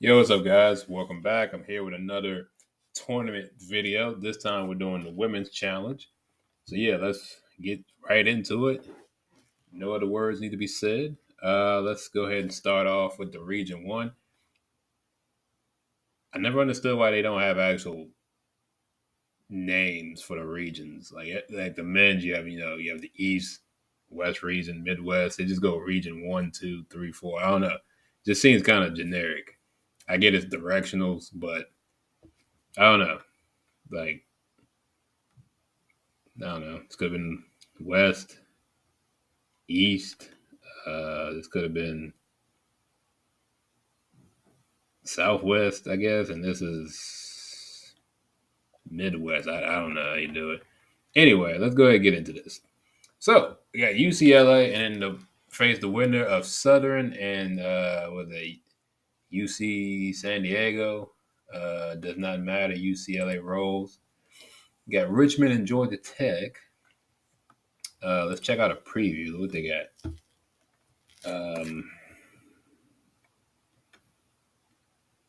Yo, what's up, guys? Welcome back. I'm here with another tournament video. This time we're doing the women's challenge. So, yeah, let's get right into it. No other words need to be said. Let's go ahead and start off with the Region 1. I never understood why they don't have actual names for the regions. Like the men's, you have the East, West region, Midwest. They just go Region 1, 2, 3, 4. I don't know. Just seems kind of generic. I get it's directionals, but I don't know. Like, I don't know. This could have been West, East. This could have been Southwest, I guess, and this is Midwest. I don't know how you do it. Anyway, let's go ahead and get into this. So we got UCLA and face the winner of Southern and was a UC San Diego. Does not matter. UCLA rolls. We got Richmond and Georgia Tech. Let's check out a preview. What they got? Um,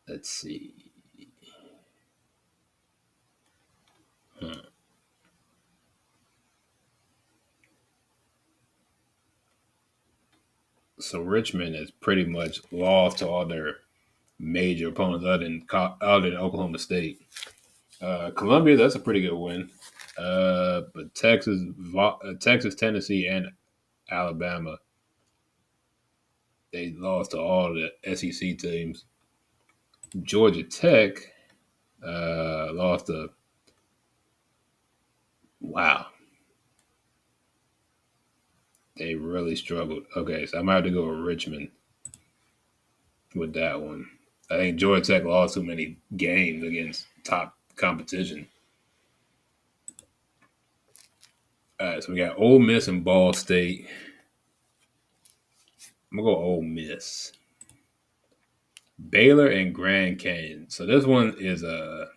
let's see. Huh. So Richmond has pretty much lost to all their major opponents other than Oklahoma State. Columbia, that's a pretty good win. But Texas, Tennessee, and Alabama, they lost to all the SEC teams. Georgia Tech lost to wow. They really struggled. Okay, so I might have to go with Richmond with that one. I think Georgia Tech lost too many games against top competition. All right, so we got Ole Miss and Ball State. I'm gonna go Ole Miss. Baylor and Grand Canyon. So this one is a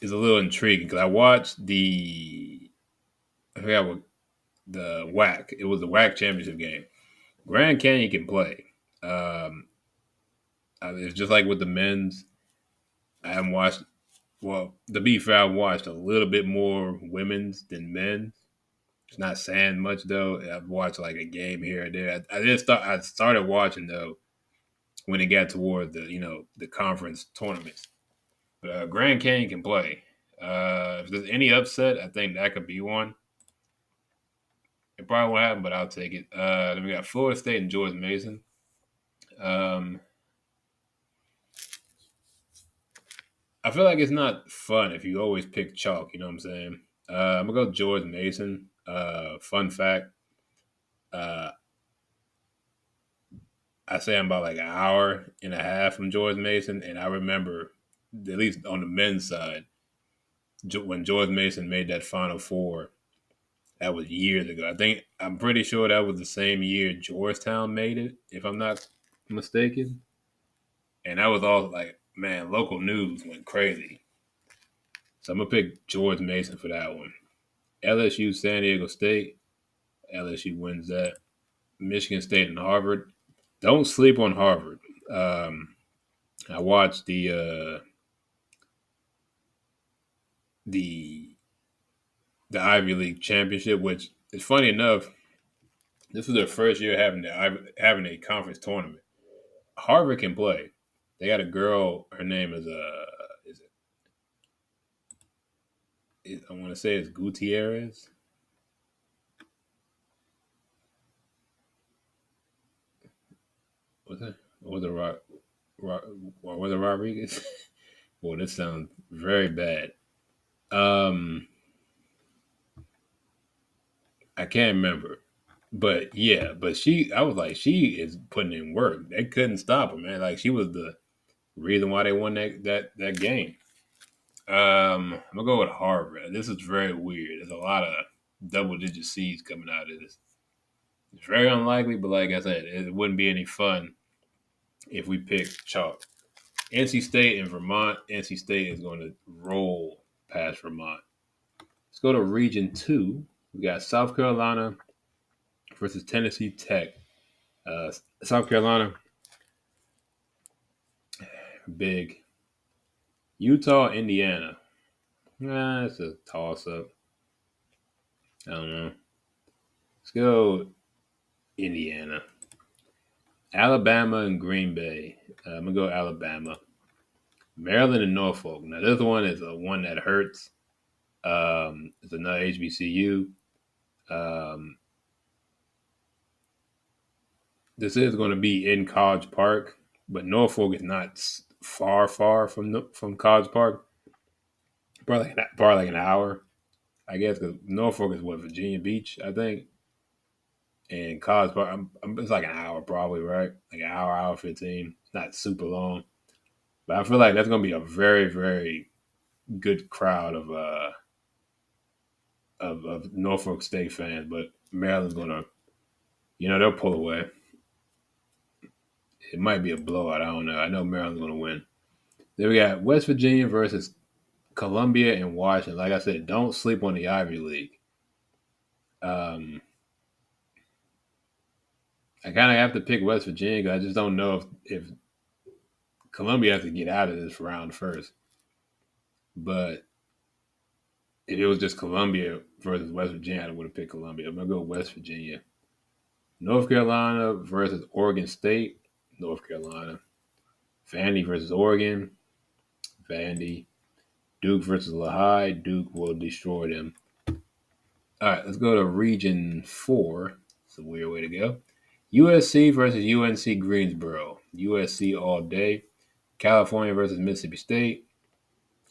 little intriguing because I watched I forgot what the WAC. It was the WAC championship game. Grand Canyon can play. Um, it's just like with the men's. I haven't watched. Well, to be fair, I watched a little bit more women's than men. It's not saying much though. I've watched like a game here or there. I started watching though when it got toward the conference tournaments. But Grand Canyon can play. If there's any upset, I think that could be one. It probably won't happen, but I'll take it. Then we got Florida State and George Mason. Um, I feel like it's not fun if you always pick chalk. You know what I'm saying? I'm gonna go George Mason. Fun fact: uh, I say I'm about like an hour and a half from George Mason, and I remember, at least on the men's side, when George Mason made that Final Four. That was years ago. I'm pretty sure that was the same year Georgetown made it, if I'm not mistaken. And that was all like, man, local news went crazy. So I'm gonna pick George Mason for that one. LSU, San Diego State. LSU wins that. Michigan State and Harvard. Don't sleep on Harvard. Um, I watched the the Ivy League championship, which is funny enough. This was their first year having a conference tournament. Harvard can play. They got a girl. Her name I want to say it's Gutierrez. Was it? Or was it was it Rodriguez? Boy, this sounds very bad. Um, I can't remember, but yeah, I was like, she is putting in work. They couldn't stop her, man. Like she was the reason why they won that game. I'm gonna go with Harvard. This is very weird. There's a lot of double digit C's coming out of this. It's very unlikely, but like I said, it wouldn't be any fun if we pick chalk. NC State and Vermont. NC State is going to roll past Vermont. Let's go to Region 2. We got South Carolina versus Tennessee Tech. Uh, South Carolina, big. Utah, Indiana. Nah, it's a toss up. I don't know. Let's go Indiana. Alabama and Green Bay. I'm gonna go Alabama. Maryland and Norfolk. Now this one is a one that hurts. It's another HBCU. Um, this is going to be in College Park, but Norfolk is not far from College Park. Probably like an hour, I guess, because Norfolk is what Virginia Beach, I think, and College Park. It's like an hour probably, right? Like an hour 15. It's not super long, but I feel like that's going to be a very good crowd of Norfolk State fans. But Maryland's going to, they'll pull away. It might be a blowout. I don't know. I know Maryland's going to win. Then we got West Virginia versus Columbia and Washington. Like I said, don't sleep on the Ivy League. Um, I kind of have to pick West Virginia because I just don't know if Columbia has to get out of this round first. But if it was just Columbia versus West Virginia, I would have picked Columbia. I'm gonna go West Virginia. North Carolina versus Oregon State. North Carolina. Vandy versus Oregon. Vandy. Duke versus Lehigh. Duke will destroy them. All right, let's go to Region 4. It's a weird way to go. USC versus UNC Greensboro. USC all day. California versus Mississippi State.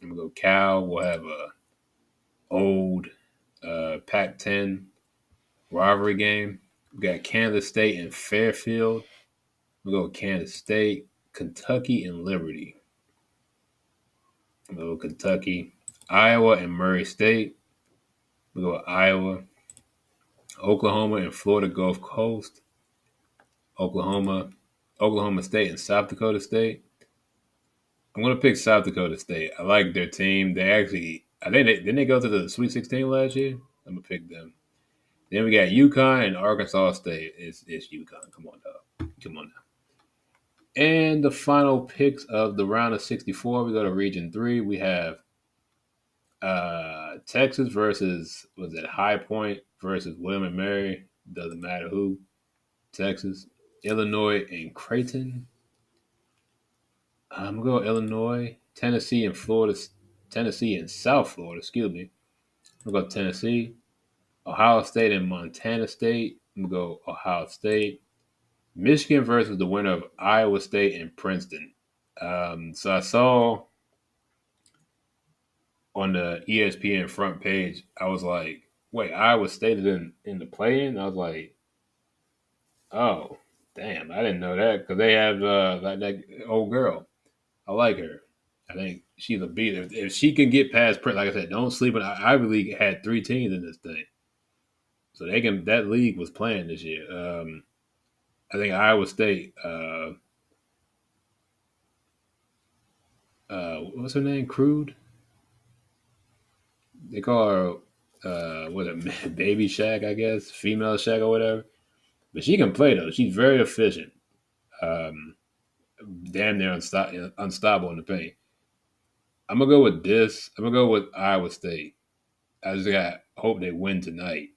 I'm going to go Cal. We'll have a old Pac-10 rivalry game. We got Kansas State and Fairfield. We'll go Kansas State. Kentucky and Liberty. We'll go Kentucky. Iowa and Murray State. We'll go Iowa. Oklahoma and Florida Gulf Coast. Oklahoma State and South Dakota State. I'm gonna pick South Dakota State. I like their team. I think didn't they go to the Sweet 16 last year? I'm gonna pick them. Then we got UConn and Arkansas State. It's UConn. Come on, dog. Come on now. And the final picks of the round of 64. We go to Region 3. We have Texas versus was it High Point versus William and Mary. Doesn't matter who. Texas, Illinois, and Creighton. I'm gonna go Illinois, Tennessee, and Florida. Tennessee and South Florida. Excuse me. I'm gonna go Tennessee, Ohio State, and Montana State. I'm gonna go Ohio State. Michigan versus the winner of Iowa State and Princeton. So I saw on the ESPN front page, I was like, "Wait, Iowa State is in the play-in?" I was like, "Oh, damn, I didn't know that because they have like that old girl. I like her. I think she's a beat. If she can get past, like I said, don't sleep on. Ivy League had 3 teams in this thing, so they can. That league was playing this year. I think Iowa State. What's her name? Crude. They call her. What a baby Shaq, I guess, female Shaq or whatever. But she can play though. She's very efficient. Um, Damn near unstoppable in the paint. I'm gonna go with this. I'm gonna go with Iowa State. I just got hope they win tonight,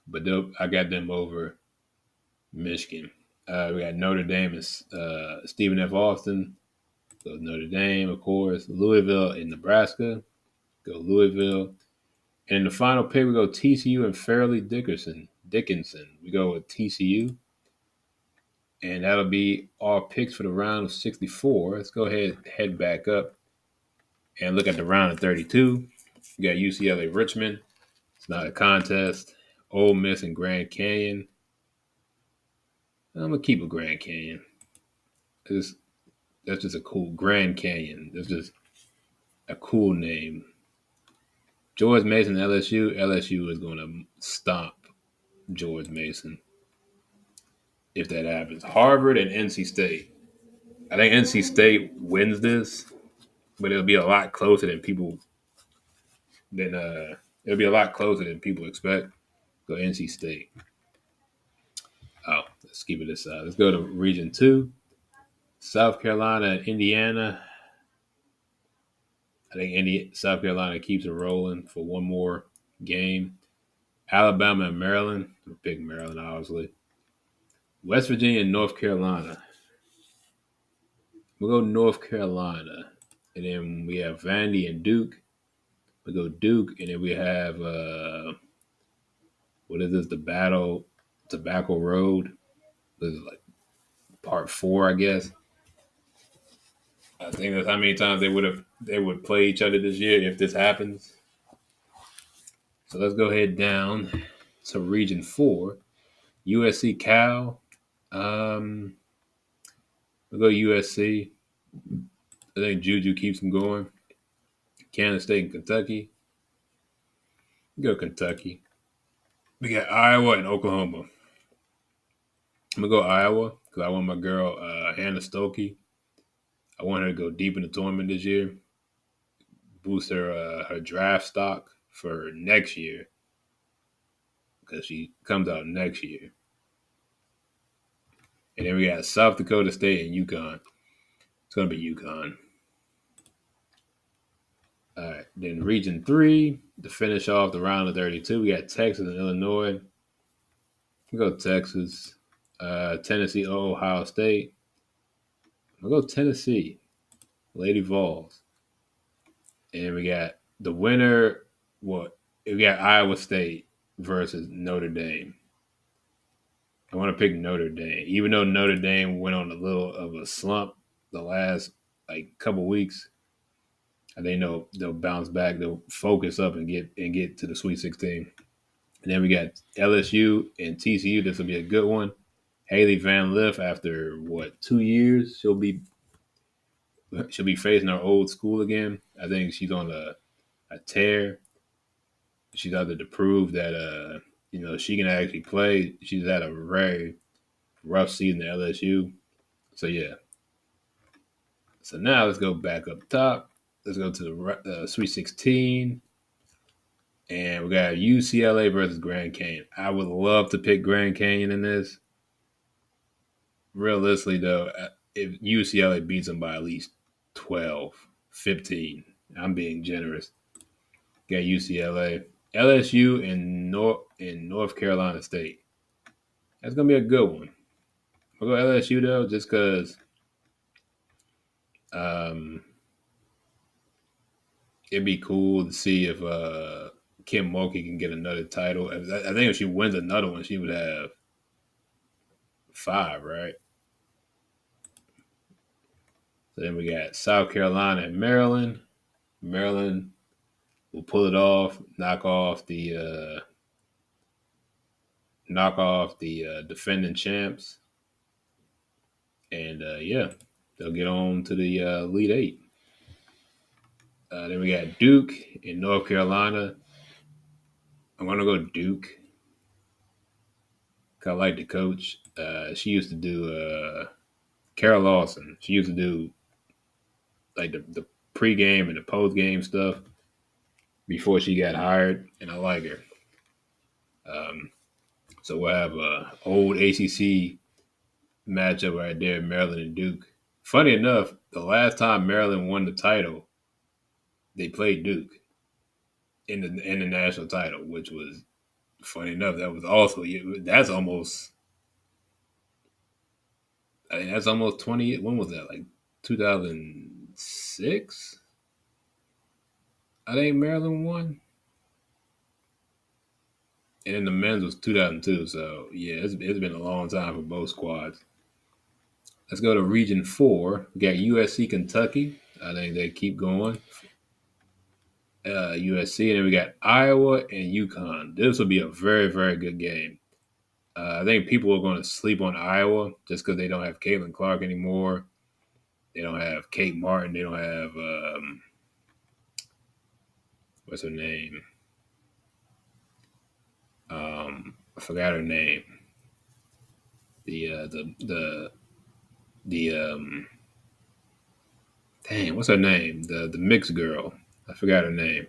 but I got them over Michigan. We got Notre Dame and Stephen F. Austin. Go Notre Dame, of course. Louisville and Nebraska. Go Louisville. And in the final pick, we go TCU and Fairleigh Dickinson. We go with TCU. And that'll be our picks for the round of 64. Let's go ahead head back up and look at the round of 32. We got UCLA Richmond. It's not a contest. Ole Miss and Grand Canyon. I'm gonna keep a Grand Canyon. That's just a cool Grand Canyon. That's just a cool name. George Mason, LSU. LSU is going to stomp George Mason if that happens. Harvard and NC State. I think NC State wins this, but it'll be a lot closer than people expect. Go NC State. Oh, Let's keep it aside. Let's go to Region 2. South Carolina and Indiana. I think South Carolina keeps it rolling for one more game. Alabama and Maryland. I'm pick Maryland, obviously. West Virginia and North Carolina. We'll go North Carolina. And then we have Vandy and Duke. We go Duke. And then we have, what is this? The Battle, Tobacco Road. This is like part 4, I guess. I think that's how many times they would play each other this year if this happens. So let's go ahead down to Region 4. USC Cal. We'll go USC. I think Juju keeps them going. Kansas State and Kentucky. We'll go Kentucky. We got Iowa and Oklahoma. I'm going to go Iowa because I want my girl, Hannah Stokey. I want her to go deep in the tournament this year. Boost her draft stock for next year because she comes out next year. And then we got South Dakota State and UConn. It's going to be UConn. All right. Then Region 3, to finish off the round of 32, we got Texas and Illinois. We'll go Texas. Tennessee, Ohio State. We'll go Tennessee. Lady Vols. And we got the winner. We got Iowa State versus Notre Dame. I want to pick Notre Dame, even though Notre Dame went on a little of a slump the last couple weeks. I think they'll bounce back. They'll focus up and get to the Sweet 16. And then we got LSU and TCU. This will be a good one. Haley Van Lith, after 2 years, she'll be facing her old school again. I think she's on a tear. She's out there to prove that she can actually play. She's had a very rough season at LSU. So yeah. So now let's go back up top. Let's go to the Sweet 16. And we got UCLA versus Grand Canyon. I would love to pick Grand Canyon in this. Realistically, though, if UCLA beats them by at least 12, 15, I'm being generous. Got UCLA. LSU and North Carolina State. That's going to be a good one. I'll go LSU, though, just because it'd be cool to see if Kim Mulkey can get another title. I think if she wins another one, she would have 5, right? So then we got South Carolina and Maryland. Maryland will pull it off, knock off the defending champs, and they'll get on to the Elite Eight. Then we got Duke in North Carolina. I'm gonna go Duke. I like the coach. She used to do Carol Lawson. She used to do like the pregame and the postgame stuff before she got hired, and I like her. So we'll have a old ACC matchup right there, Maryland and Duke. Funny enough, the last time Maryland won the title, they played Duke in the national title, which was funny enough. That was also that's almost 20. When was that? Like 2006. I think Maryland won. And then the men's was 2002. So, yeah, it's been a long time for both squads. Let's go to Region 4. We got USC, Kentucky. I think they keep going. USC. And then we got Iowa and UConn. This will be a very, very good game. I think people are going to sleep on Iowa just because they don't have Caitlin Clark anymore. They don't have Kate Martin. They don't have what's her name? I forgot her name. Dang, what's her name? The mixed girl. I forgot her name.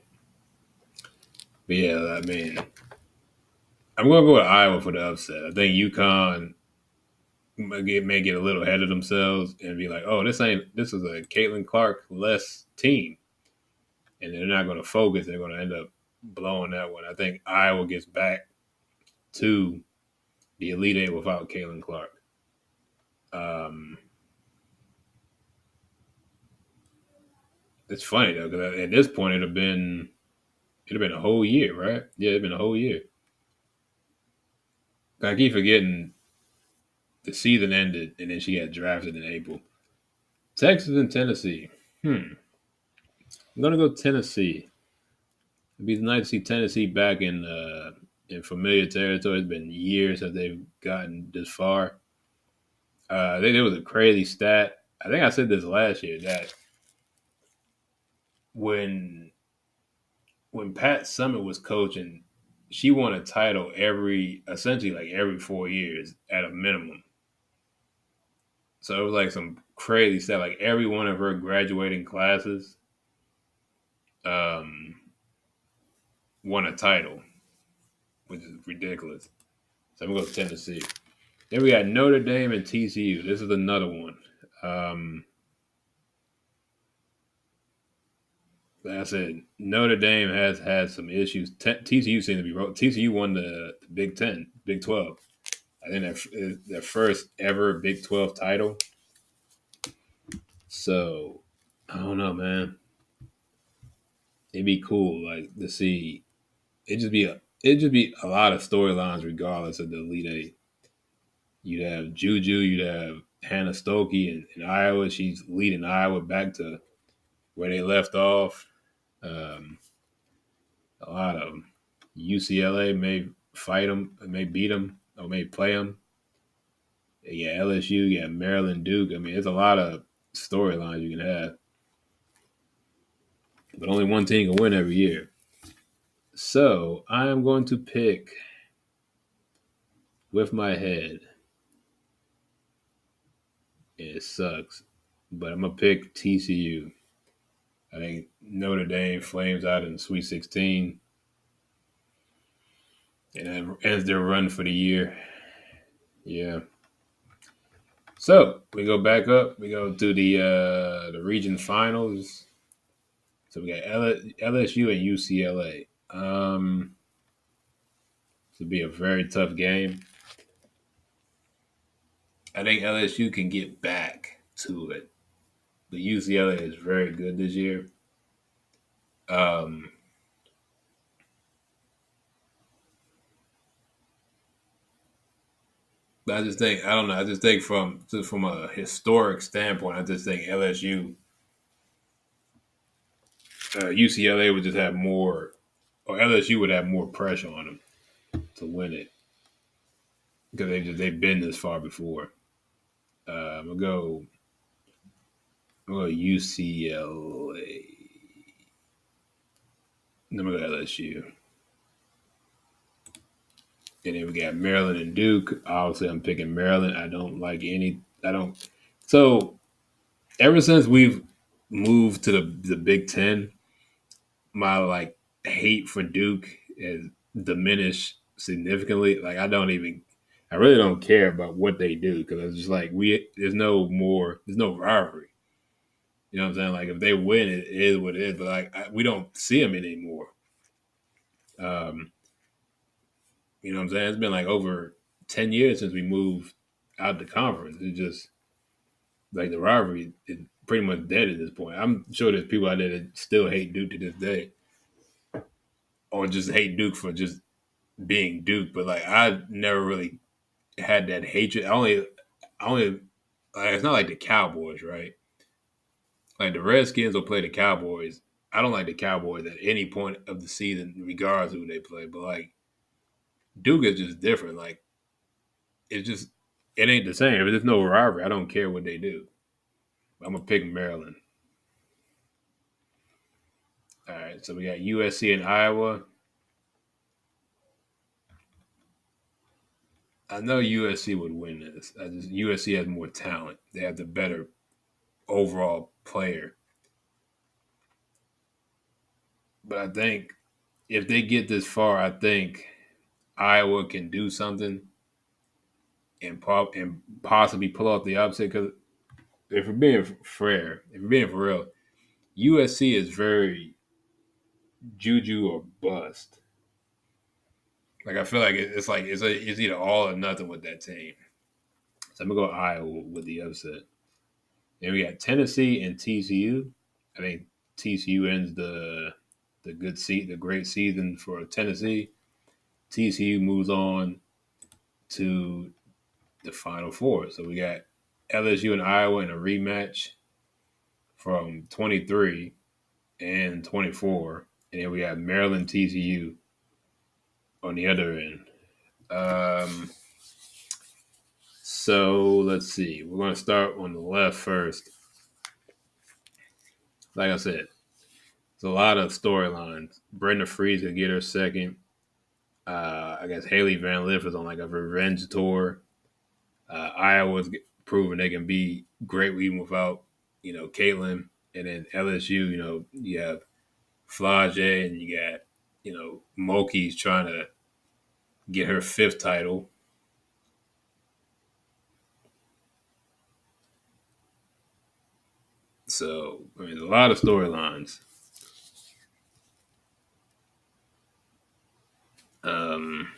But yeah, I mean, I'm gonna go with Iowa for the upset. I think UConn may get a little ahead of themselves and be like, "Oh, this is a Caitlin Clark less team," and they're not going to focus. They're going to end up blowing that one. I think Iowa gets back to the Elite Eight without Caitlin Clark. Um, it's funny though because at this point it'd have been a whole year, right? Yeah, it'd been a whole year. I keep forgetting the season ended and then she got drafted in April. Texas and Tennessee. I'm gonna go Tennessee. It'd be nice to see Tennessee back in familiar territory. It's been years since they've gotten this far. I think there was a crazy stat. I think I said this last year that when when Pat Summitt was coaching, she won a title essentially like every 4 years at a minimum. So it was like some crazy stat. Like every one of her graduating classes um, won a title, which is ridiculous. So I'm going to go Tennessee. Then we got Notre Dame and TCU. This is another one. Um, like I said, Notre Dame has had some issues. TCU seems to be TCU won the Big Ten, Big 12. I think their first ever Big 12 title. So I don't know, man. It'd be cool, like to see. It'd just be a lot of storylines regardless of the Elite Eight. You'd have Juju, you'd have Hannah Stokey in Iowa. She's leading Iowa back to where they left off. Um, a lot of them. UCLA may fight them, may beat them, or may play them. Yeah, LSU, yeah, Maryland, Duke. I mean, there's a lot of storylines you can have, but only one team can win every year. So I am going to pick with my head. It sucks, but I'm gonna pick TCU. I think Notre Dame flames out in the Sweet 16 and that ends their run for the year. Yeah. So we go back up. We go to the region finals. So we got LSU and UCLA. This will be a very tough game. I think LSU can get back to it. The UCLA is very good this year. Um, but I just think I don't know. I just think from a historic standpoint, I just think UCLA would just have more, or LSU would have more pressure on them to win it because they've been this far before. I'm gonna go. I'm gonna go UCLA. I'm gonna go LSU. And then we got Maryland and Duke. Obviously, I'm picking Maryland. I don't like any. I don't. So ever since we've moved to the Big Ten, my like hate for Duke has diminished significantly. Like I really don't care about what they do because it's just like there's no rivalry. You know what I'm saying? Like if they win, it is what it is. But like we don't see them anymore. Um, you know what I'm saying? It's been like over 10 years since we moved out the conference. It's just like the rivalry is pretty much dead at this point. I'm sure there's people out there that still hate Duke to this day, or just hate Duke for just being Duke. But like I never really had that hatred. I only like it's not like the Cowboys, right? Like the Redskins will play the Cowboys. I don't like the Cowboys at any point of the season, regardless of who they play. But like Duke is just different. Like it ain't the same. If there's no rivalry, I don't care what they do. I'm gonna pick Maryland. All right, so we got USC and Iowa. I know USC would win this. USC has more talent. They have the better overall player. But I think if they get this far, I think Iowa can do something, and possibly pull off the upset. Because if we're being fair, if we're being for real, USC is very juju or bust. Like I feel like it's either all or nothing with that team. So I'm gonna go Iowa with the upset. Then we got Tennessee and TCU. I think TCU ends the great season for Tennessee. TCU moves on to the Final Four. So we got LSU and Iowa in a rematch from 23 and 24, and then we have Maryland TCU on the other end. Um, so let's see. We're going to start on the left first. Like I said, it's a lot of storylines. Brenda Freeze could get her second. I guess Haley Van Lith is on like a revenge tour. Iowa's proven they can be great even without, Caitlin. And then LSU, you have Flage and you got, Moki's trying to get her fifth title. So, I mean, there's a lot of storylines. Um,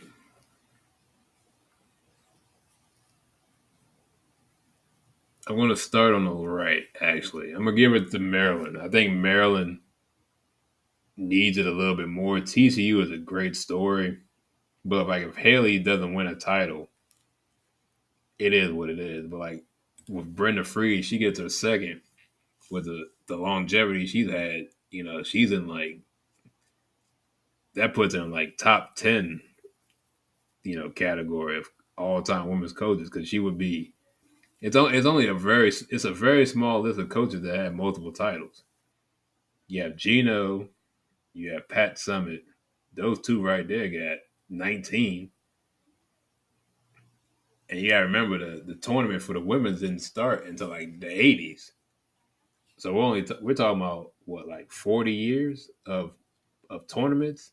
I'm going to start on the right, actually. I'm going to give it to Maryland. I think Maryland needs it a little bit more. TCU is a great story, but like if Haley doesn't win a title, it is what it is. But like with Brenda Free, she gets her second with the longevity she's had. She's in like that puts her in like top 10, category of all time women's coaches because she would be. It's a very small list of coaches that have multiple titles. You have Gino, you have Pat Summit. Those two right there got 19. And you got to remember the tournament for the women's didn't start until like the 80s. So we're talking about what, like 40 years of tournaments,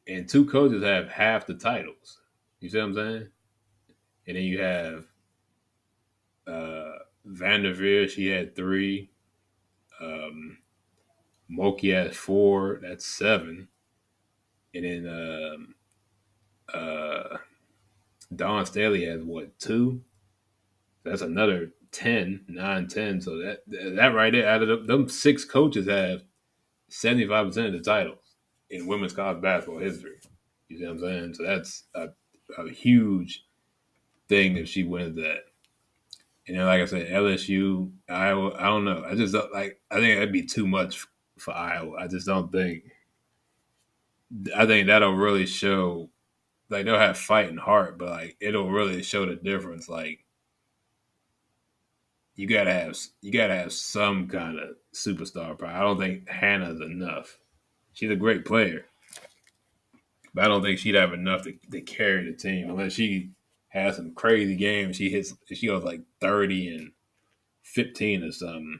and two coaches have half the titles. You see what I'm saying? And then you have Vanderveer, she had three. Um, Moki has four. That's seven. And then Don Staley has what, two? That's another 10, 9, 10. So that right there, out of them six coaches have 75% of the titles in women's college basketball history. You see what I'm saying? So that's a huge thing if she wins that. And then, like I said, LSU, Iowa, I don't know. I just don't like. I think that'd be too much for Iowa. I just don't think. I think that'll really show. Like they'll have fighting heart, but like it'll really show the difference. Like you gotta have some kind of superstar power. I don't think Hannah's enough. She's a great player, but I don't think she'd have enough to carry the team unless she has some crazy games. She goes like 30 and 15 or something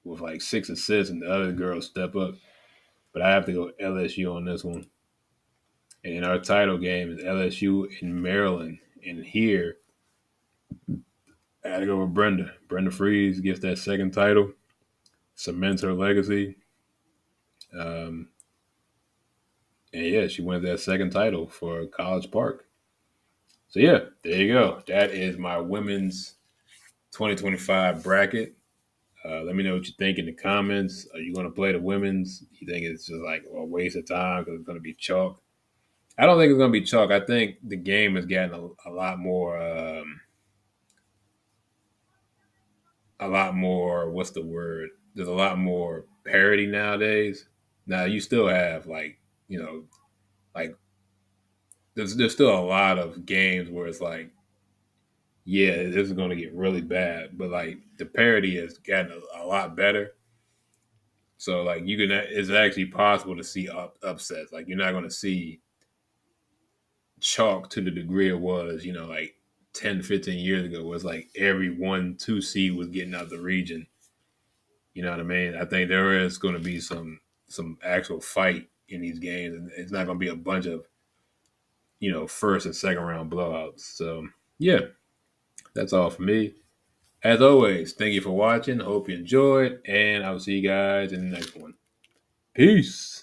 with like 6 assists, and the other girls step up. But I have to go LSU on this one. And our title game is LSU in Maryland. And here, I got to go with Brenda. Brenda Freeze gets that second title, cements her legacy. Um, and yeah, she wins that second title for College Park. So yeah, there you go. That is my women's 2025 bracket. Let me know what you think in the comments. Are you going to play the women's? You think it's just like a waste of time because it's going to be chalk? I don't think it's going to be chalk. I think the game has gotten a lot more, what's the word? There's a lot more parity nowadays. Now, you still have like there's still a lot of games where it's like, yeah, this is going to get really bad, but like the parity has gotten a lot better. So like it's actually possible to see upsets. Like you're not going to see chalk to the degree it was, like 10, 15 years ago, was like every 1, 2 seed was getting out the region. You know what I mean? I think there is going to be some actual fight in these games, and it's not going to be a bunch of first and second round blowouts. So yeah, that's all for me. As always, thank you for watching. Hope you enjoyed, and I will see you guys in the next one. Peace.